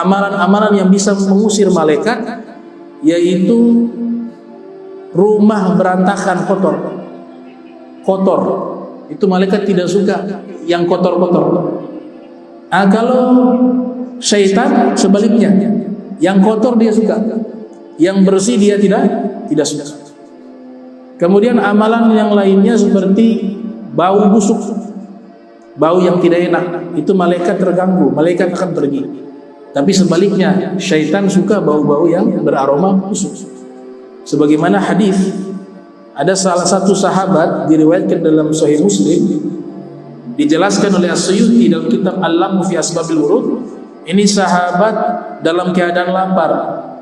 amalan-amalan yang bisa mengusir malaikat, yaitu rumah berantakan kotor. Itu malaikat tidak suka yang kotor-kotor. Kalau syaitan sebaliknya, yang kotor dia suka, yang bersih dia tidak suka. Kemudian amalan yang lainnya seperti bau busuk, bau yang tidak enak, itu malaikat terganggu, malaikat akan pergi. Tapi sebaliknya, syaitan suka bau-bau yang beraroma busuk. Sebagaimana hadis, ada salah satu sahabat diriwayatkan dalam Sahih Muslim, dijelaskan oleh As-Suyuti dalam kitab Al-Lammu fi Asbabil Wurud. Ini sahabat dalam keadaan lapar,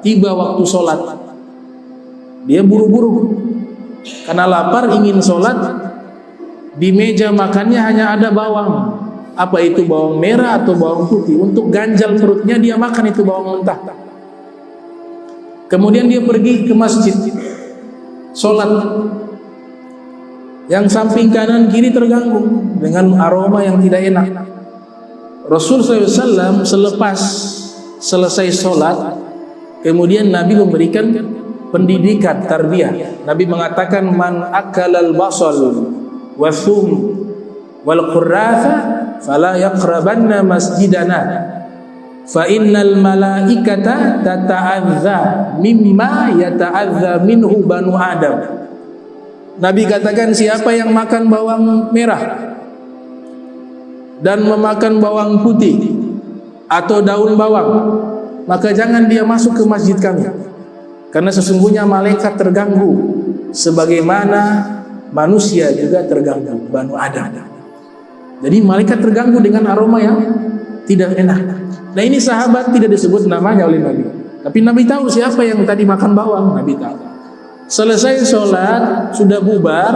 tiba waktu sholat, dia buru-buru karena lapar ingin sholat. Di meja makannya hanya ada bawang, apa itu bawang merah atau bawang putih. Untuk ganjal perutnya dia makan itu bawang mentah. Kemudian dia pergi ke masjid sholat, yang samping kanan kiri terganggu dengan aroma yang tidak enak. Rasul SAW selepas selesai sholat, kemudian Nabi memberikan pendidikan tarbiyah. Nabi mengatakan, man akalal basal wa thum wal qurratha fala yaqrabanna masjidana fa innal malaikata tata'adza mimma yata'adza minhu banu Adam. Nabi katakan, siapa yang makan bawang merah dan memakan bawang putih atau daun bawang, maka jangan dia masuk ke masjid kami, karena sesungguhnya malaikat terganggu sebagaimana manusia juga terganggu, banu Adam. Jadi malaikat terganggu dengan aroma yang tidak enak. Nah, ini sahabat tidak disebut namanya oleh Nabi, tapi Nabi tahu siapa yang tadi makan bawang. Nabi tahu. Selesai sholat, sudah bubar,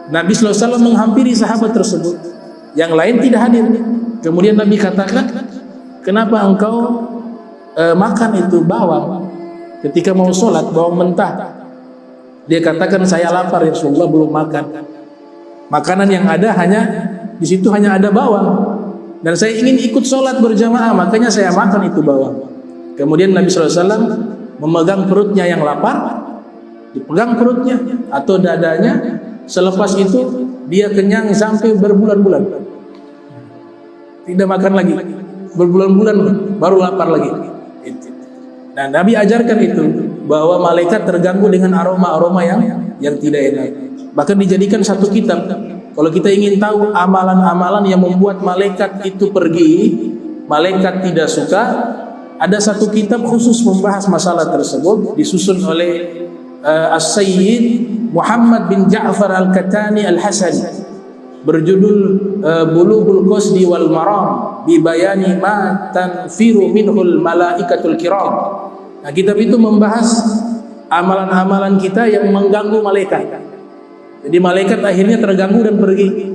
Nabi SAW menghampiri sahabat tersebut, yang lain tidak hadir. Kemudian Nabi katakan, kenapa engkau makan itu bawang ketika mau sholat, bawang mentah? Dia katakan, saya lapar ya Rasulullah, belum makan. Makanan yang ada hanya di situ hanya ada bawang, dan saya ingin ikut sholat berjamaah, makanya saya makan itu bawang. Kemudian Nabi SAW memegang perutnya yang lapar, dipegang perutnya atau dadanya. Selepas itu dia kenyang sampai berbulan-bulan, tidak makan lagi, berbulan-bulan baru lapar lagi. Nah, Nabi ajarkan itu, bahwa malaikat terganggu dengan aroma-aroma yang tidak enak. Bahkan dijadikan satu kitab. Kalau kita ingin tahu amalan-amalan yang membuat malaikat itu pergi, malaikat tidak suka, ada satu kitab khusus membahas masalah tersebut, disusun oleh As-Sayyid Muhammad bin Ja'far Al-Katani Al-Hasani, berjudul Bulughul Qasdi wal Maram bi bayani ma tanfiru minhul malaikatul kiram. Nah, kitab itu membahas amalan-amalan kita yang mengganggu malaikat. Jadi malaikat akhirnya terganggu dan pergi.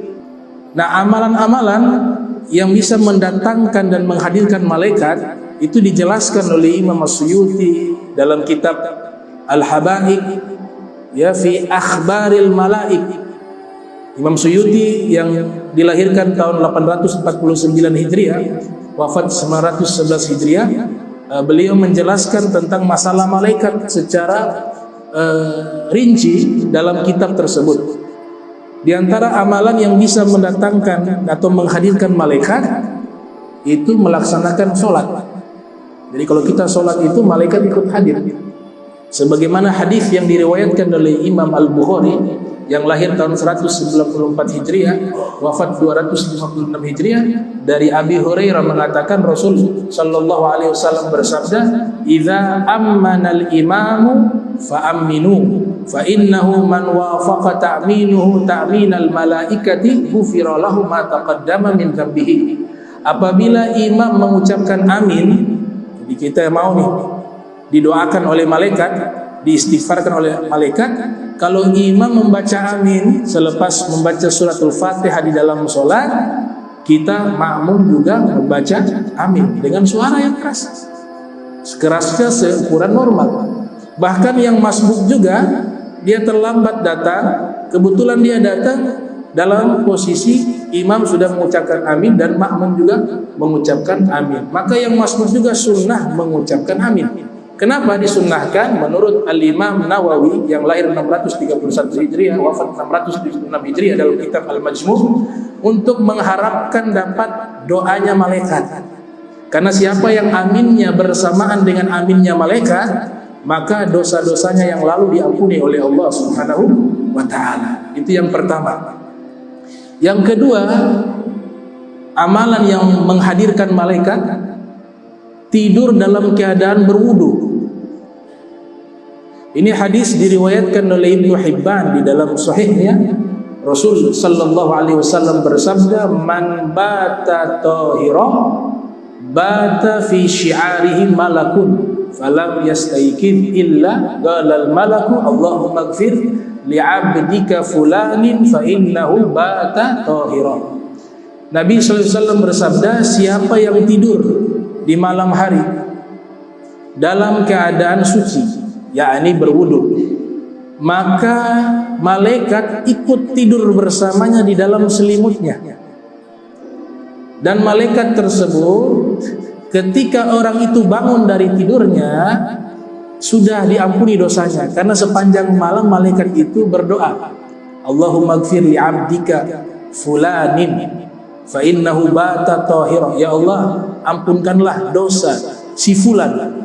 Nah, amalan-amalan yang bisa mendatangkan dan menghadirkan malaikat itu dijelaskan oleh Imam As-Suyuti dalam kitab Al-Habaik, ya, fi akhbaril malaik. Imam Suyuti yang dilahirkan tahun 849 Hijriah, wafat 911 Hijriah, beliau menjelaskan tentang masalah malaikat secara rinci dalam kitab tersebut. Di antara amalan yang bisa mendatangkan atau menghadirkan malaikat itu melaksanakan sholat. Jadi kalau kita sholat itu malaikat ikut hadir. Sebagaimana hadis yang diriwayatkan oleh Imam Al-Bukhari yang lahir tahun 194 Hijriah, wafat 256 Hijriah, dari Abi Hurairah mengatakan Rasul sallallahu alaihi wasallam bersabda, "Idza ammanal imamu fa aminu fa innahu man wafaqa ta'minuhu ta'minal malaikati ghufira lahu ma taqaddama min dzambihi." Apabila imam mengucapkan amin, jadi kita mau nih didoakan oleh malaikat, diistighfarkan oleh malaikat. Kalau imam membaca amin selepas membaca suratul Fatihah di dalam sholat, kita makmum juga membaca amin dengan suara yang keras, sekerasnya seukuran normal. Bahkan yang masbuk juga, dia terlambat datang, kebetulan dia datang dalam posisi imam sudah mengucapkan amin dan makmum juga mengucapkan amin. Maka yang masmum juga sunnah mengucapkan amin. Kenapa disunnahkan? Menurut Al-Imam Nawawi yang lahir 631 Hijriah, wafat 676 Hijriah dalam kitab Al-Majmu', untuk mengharapkan dapat doanya malaikat. Karena siapa yang aminnya bersamaan dengan aminnya malaikat, maka dosa-dosanya yang lalu diampuni oleh Allah Subhanahu wa ta'ala. Itu yang pertama. Yang kedua, amalan yang menghadirkan malaikat, tidur dalam keadaan berwudu. Ini hadis diriwayatkan oleh Ibnu Hibban di dalam sahihnya. Rasul sallallahu alaihi wasallam bersabda, "Man bata tahira bata fi syi'arihi malakun falam yastayqid illa qala al malaku Allahumma ighfir li'abdika fulanin fa innahu bata tahira." Nabi sallallahu alaihi wasallam bersabda, siapa yang tidur di malam hari dalam keadaan suci, yakni berwudu, maka malaikat ikut tidur bersamanya di dalam selimutnya. Dan malaikat tersebut ketika orang itu bangun dari tidurnya sudah diampuni dosanya, karena sepanjang malam malaikat itu berdoa, Allahumma ighfir li 'abdika fulanin fa innahu bata tahira. Ya Allah, ampunkanlah dosa si fulan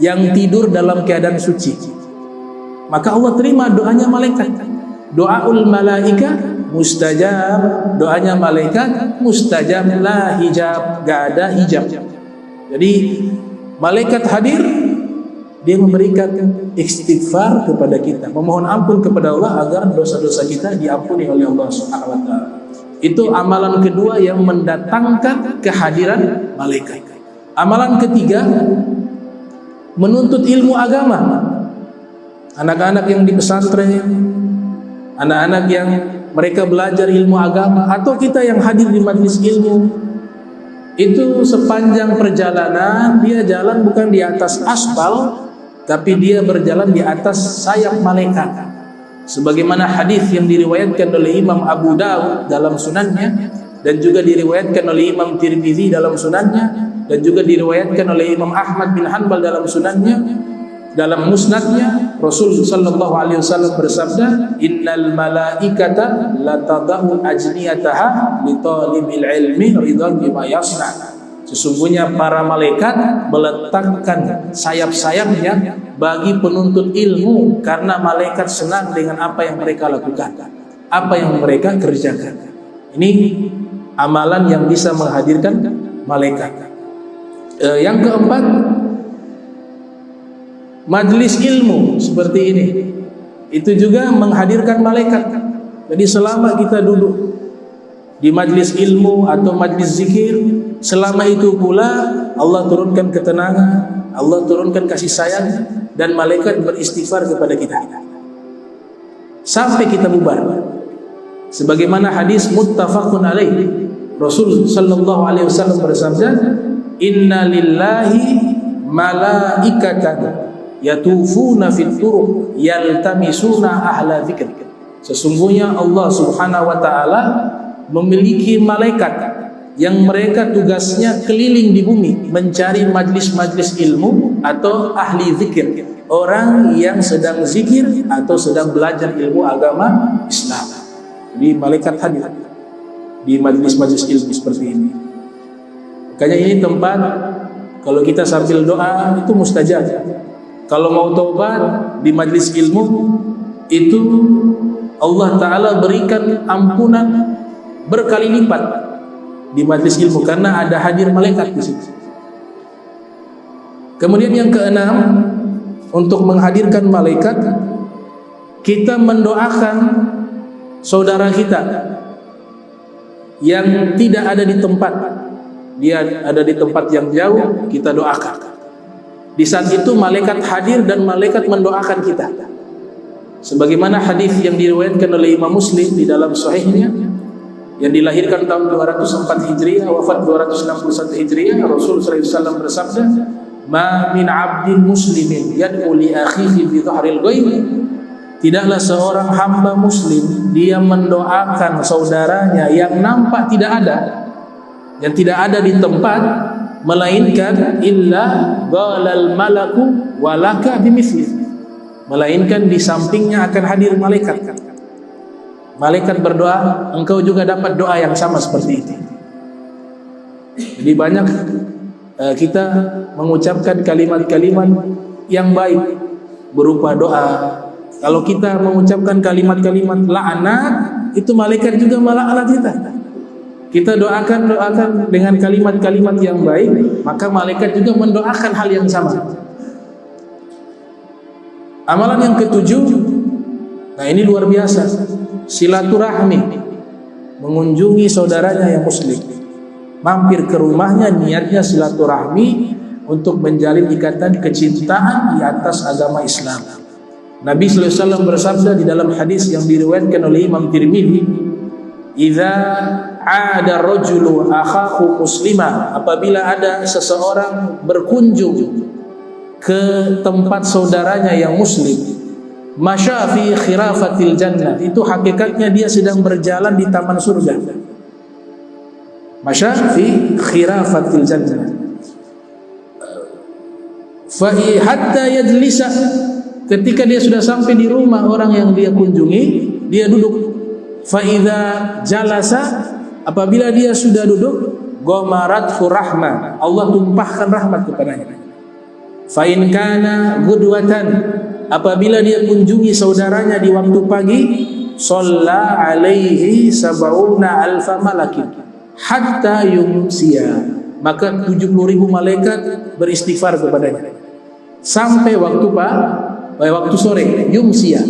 yang tidur dalam keadaan suci. Maka Allah terima doanya malaikat. Doaul malaika mustajab, doanya malaikat mustajab, la hijab, gak ada hijab. Jadi malaikat hadir, dia memberikan istighfar kepada kita, memohon ampun kepada Allah agar dosa-dosa kita diampuni oleh Allah Subhanahu wa taala. Itu amalan kedua yang mendatangkan kehadiran malaikat. Amalan ketiga, menuntut ilmu agama. Anak-anak yang di pesantren, anak-anak yang mereka belajar ilmu agama, atau kita yang hadir di majelis ilmu, itu sepanjang perjalanan dia jalan bukan di atas aspal, tapi dia berjalan di atas sayap malaikat. Sebagaimana hadis yang diriwayatkan oleh Imam Abu Dawud dalam sunannya, dan juga diriwayatkan oleh Imam Tirmizi dalam sunannya, dan juga diriwayatkan oleh Imam Ahmad bin Hanbal dalam sunannya, dalam musnadnya. Rasul sallallahu alaihi wasallam bersabda, innal malaikata latadau ajniyataha li talibil ilmi ridwan bima yasna. Sesungguhnya para malaikat meletakkan sayap-sayapnya bagi penuntut ilmu, karena malaikat senang dengan apa yang mereka lakukan, apa yang mereka kerjakan. Ini amalan yang bisa menghadirkan malaikat. Yang keempat, majlis ilmu seperti ini, itu juga menghadirkan malaikat. Jadi selama kita duduk di majlis ilmu atau majlis zikir, selama itu pula Allah turunkan ketenangan, Allah turunkan kasih sayang, dan malaikat beristighfar kepada kita sampai kita bubar. Sebagaimana hadis muttafaqun alaih, Rasul sallallahu alaihi wasallam bersabda, inna lillahi malaikatan yatufuna fit turuq yaltamisuna ahla dzikr. Sesungguhnya Allah Subhanahu wa taala memiliki malaikat yang mereka tugasnya keliling di bumi mencari majlis-majlis ilmu atau ahli zikir, orang yang sedang zikir atau sedang belajar ilmu agama Islam. Jadi malaikat hadir di majlis-majlis ilmu seperti ini. Makanya ini tempat kalau kita sambil doa itu mustajab. Kalau mau taubat di majlis ilmu itu Allah Ta'ala berikan ampunan berkali lipat di majlis ilmu, karena ada hadir malaikat di situ. Kemudian yang keenam, untuk menghadirkan malaikat, kita mendoakan saudara kita yang tidak ada di tempat, dia ada di tempat yang jauh, kita doakan. Di saat itu malaikat hadir dan malaikat mendoakan kita. Sebagaimana hadis yang diriwayatkan oleh Imam Muslim di dalam sahihnya, yang dilahirkan tahun 204 Hijriah, wafat 261 Hijriah, Rasul sallallahu alaihi wasallam bersabda, "Ma min 'abdin muslimin yad'u li akhihi bi dhahril ghaib tidaklah seorang hamba muslim dia mendoakan saudaranya yang nampak tidak ada, yang tidak ada di tempat, melainkan illa qalal malaku walaka bimithli, melainkan di sampingnya akan hadir malaikat. Malaikat berdoa, engkau juga dapat doa yang sama seperti itu. Jadi banyak kita mengucapkan kalimat-kalimat yang baik berupa doa. Kalau kita mengucapkan kalimat-kalimat laknat, itu malaikat juga melaknat kita. Kita doakan dengan kalimat-kalimat yang baik, maka malaikat juga mendoakan hal yang sama. Amalan yang ketujuh, nah ini luar biasa, silaturahmi, mengunjungi saudaranya yang muslim, mampir ke rumahnya, niatnya silaturahmi untuk menjalin ikatan kecintaan di atas agama Islam. Nabi sallallahu alaihi wasallam bersabda di dalam hadis yang diriwayatkan oleh Imam Tirmidzi, "Idza 'ada rajulu akhahu muslima," apabila ada seseorang berkunjung ke tempat saudaranya yang muslim, masya fi khirafatil jannah, itu hakikatnya dia sedang berjalan di taman surga. Masya fi khirafatil jannah, fa hatta yajlisa, ketika dia sudah sampai di rumah orang yang dia kunjungi, dia duduk. Fa idza jalasa, apabila dia sudah duduk, ghamarathu rahmah, Allah tumpahkan rahmat kepadanya. Fa in kana ghudwatan, apabila dia kunjungi saudaranya di waktu pagi, shalla alaihi sab'una alfa malakin hatta yumsiya, maka 70.000 malaikat beristighfar kepadanya sampai waktu sore, yumsiya.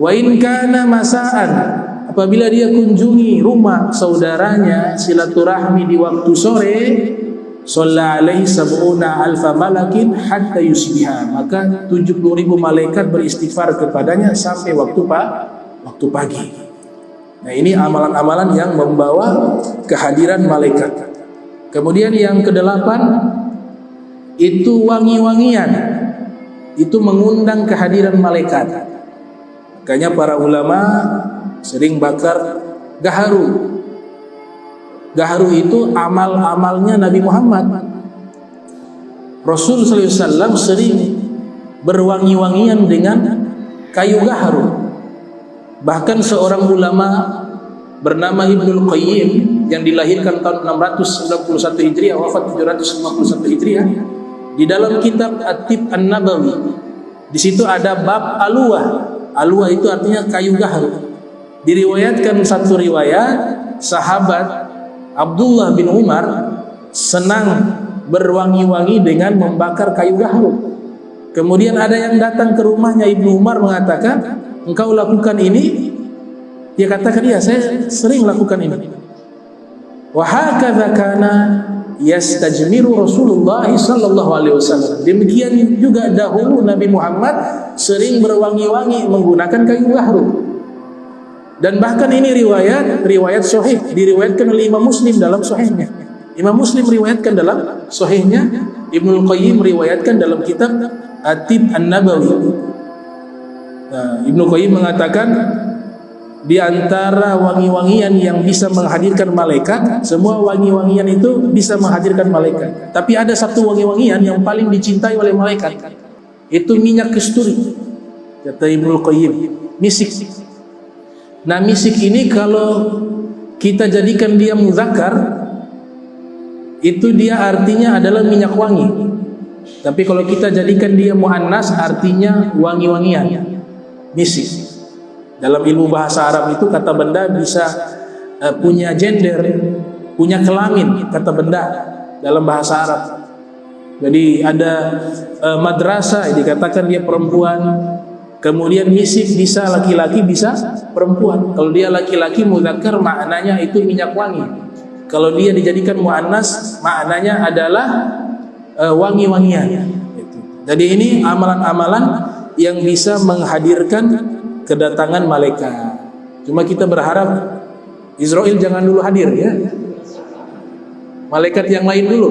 Wa in kana masaan, apabila dia kunjungi rumah saudaranya silaturahmi di waktu sore, shalla alaihi sab'una alfa malakin hatta yusbiha, maka 70.000 malaikat beristighfar kepadanya sampai waktu pagi. Nah, ini amalan-amalan yang membawa kehadiran malaikat. Kemudian yang kedelapan, itu wangi-wangian, itu mengundang kehadiran malaikat. Makanya para ulama sering bakar gaharu. Gaharu itu amal-amalnya Nabi Muhammad. Rasul sallallahu alaihi wasallam sering berwangi-wangian dengan kayu gaharu. Bahkan seorang ulama bernama Ibnul Qayyim yang dilahirkan tahun 691 Hijriah, wafat 751 Hijriah, di dalam kitab At-Tib An-Nabawi, di situ ada bab aluah. Aluah itu artinya kayu gaharu. Diriwayatkan satu riwayat, sahabat Abdullah bin Umar senang berwangi-wangi dengan membakar kayu gaharu. Kemudian ada yang datang ke rumahnya Ibnu Umar mengatakan, engkau lakukan ini? Dia katakan, iya, saya sering lakukan ini. Wa hakadza kana yastajmiru Rasulullah sallallahu alaihi wasallam. Demikian juga dahulu Nabi Muhammad sering berwangi-wangi menggunakan kayu gaharu. Dan bahkan ini riwayat sahih, diriwayatkan oleh Imam Muslim dalam sahihnya. Imam Muslim riwayatkan dalam sahihnya, Ibnul Qayyim riwayatkan dalam kitab At-Tib An-Nabawi. Nah, Ibnu Qayyim mengatakan, di antara wangi-wangian yang bisa menghadirkan malaikat, semua wangi-wangian itu bisa menghadirkan malaikat. Tapi ada satu wangi-wangian yang paling dicintai oleh malaikat, itu minyak kasturi, kata Ibnu Qayyim, misik. Nah, misik ini kalau kita jadikan dia muzakkar, itu dia artinya adalah minyak wangi. Tapi kalau kita jadikan dia muannas, artinya wangi-wangian, misik. Dalam ilmu bahasa Arab itu kata benda bisa punya gender, punya kelamin, kata benda dalam bahasa Arab. Jadi ada madrasah dikatakan dia perempuan. Kemudian misik bisa laki-laki, bisa perempuan. Kalau dia laki-laki muzakkar, maknanya itu minyak wangi. Kalau dia dijadikan muannas, maknanya adalah wangi-wangian. Jadi ini amalan-amalan yang bisa menghadirkan kedatangan malaikat. Cuma kita berharap Israel jangan dulu hadir, ya. Malaikat yang lain dulu.